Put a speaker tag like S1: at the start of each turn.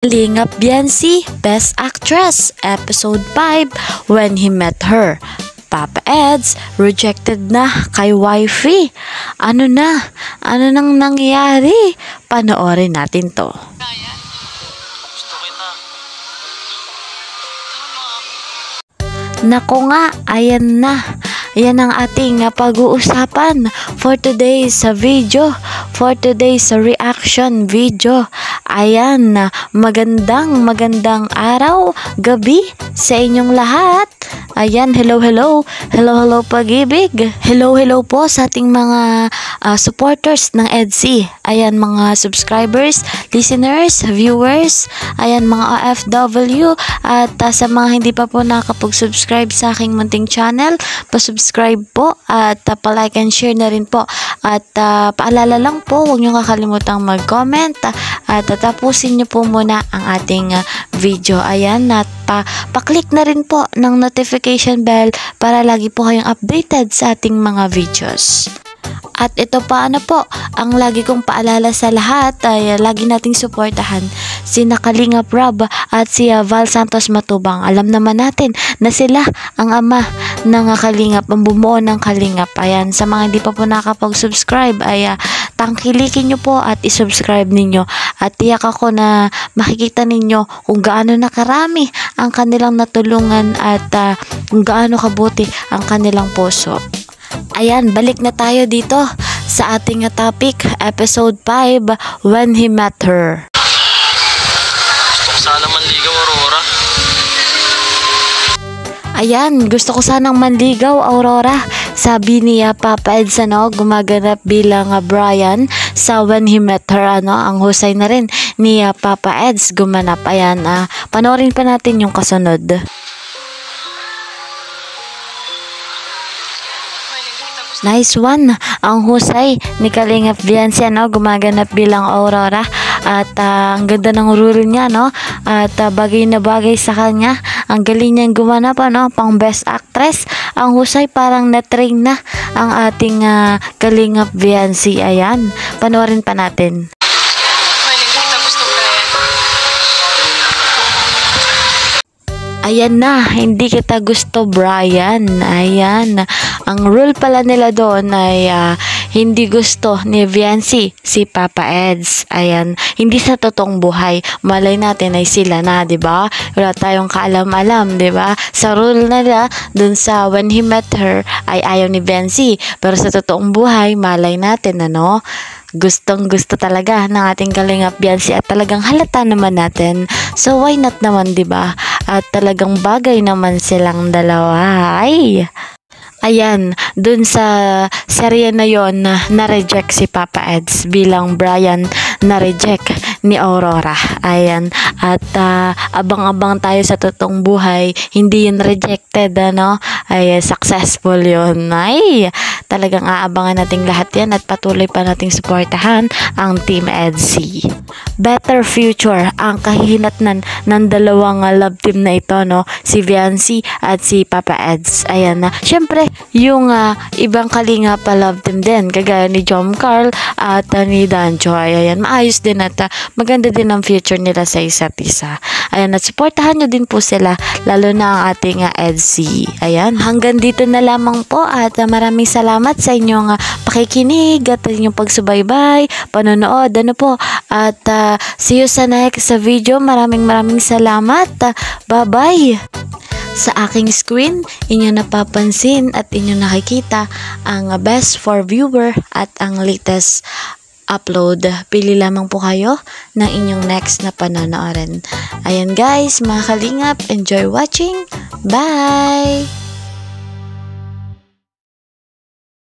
S1: Kalingap Biancy, Best Actress, Episode 5, When He Met Her. Papa Eds, rejected na kay wifey. Ano na? Ano nang nangyayari? Panoorin natin to.
S2: Gusto kita.
S1: Nako nga, ayan na. Yan ang ating pag-uusapan for today's video, for today's reaction video. Ayan, magandang araw, gabi sa inyong lahat. Ayan, hello pag-ibig. Hello po sa ating mga supporters ng EDC. Ayan, mga subscribers, listeners, viewers. Ayan, mga OFW. At sa mga hindi pa po nakapag-subscribe sa aking munting channel, pa-subscribe po at pa-like and share na rin po. At paalala lang po, huwag nyo kakalimutang mag-comment at tapusin nyo po muna ang ating video. Ayan, at pa-click na rin po ng notification bell para lagi po kayong updated sa ating mga videos. At ito pa po, ang lagi kong paalala sa lahat ay lagi nating suportahan si Kalingap Rob at si Val Santos Matubang. Alam naman natin na sila ang ama ng Kalingap, ang bumuo ng Kalingap. Ayan, sa mga hindi pa po nakapag-subscribe ay tangkilikin nyo po at isubscribe ninyo. At tiyak ako na makikita ninyo kung gaano nakarami ang kanilang natulungan at kung gaano kabuti ang kanilang puso. Ayan, balik na tayo dito sa ating topic, episode 5, When He Met Her.
S2: Gusto ko sana manligaw, Aurora.
S1: Ayan, gusto ko sanang manligaw, Aurora. Sabi ni Papa Eds, gumaganap bilang Brian sa When He Met Her, ang husay na rin ni Papa Eds gumanap. Ayan, panoorin pa natin yung kasunod. Nice one, ang husay ni Kalingap Biancy, gumaganap bilang Aurora. At ang ganda ng role niya, at bagay na bagay sa kanya. Ang galing niyang gumanap, pang best actress. Ang husay, parang na-train na ang ating Kalingap Biancy. Ayan, panoorin pa natin. Ayan na, hindi kita gusto, Brian. Ayan, ang rule pala nila doon ay hindi gusto ni Biancy si Papa Eds. Ayan, hindi sa totoong buhay. Malay natin ay sila na, 'di ba? Wala tayong kaalam-alam, 'di ba? Sa rule nila doon sa When He Met Her ay ayaw ni Biancy, pero sa totoong buhay malay natin gustong-gusto talaga ng ating Kalingap Biancy at talagang halata naman natin. So why not naman, 'di ba? At talagang bagay naman silang dalawa. Ay. Ayan, dun sa serye na yon na-reject si Papa Eds bilang Brian na-reject ni Aurora. Ayan, at abang-abang tayo sa totoong buhay, hindi yun rejected, ay successful yun. Ay, talagang aabangan nating lahat yan at patuloy pa nating suportahan ang Team EDC. Better future ang kahihinatnan ng dalawang love team na ito, si Biancy at si Papa Eds. Ayan, syempre yung ibang Kalingap love team din, kagaya ni Jom Carl at ni Dancho. Ayan, maayos din at maganda din ang future nila sa isa't isa. Ayan, at supportahan nyo din po sila, lalo na ang ating EDC. Ayan, hanggang dito na lamang po at maraming salamat sa inyong pakikinig at inyong pagsubaybay, panonood, at see you sa next video. Maraming salamat. Bye-bye. Sa aking screen, inyo napapansin at inyo nakikita ang best for viewer at ang latest upload. Pili lamang po kayo ng inyong next na panonoorin. Ayan guys, mga Kalingap, enjoy watching. Bye!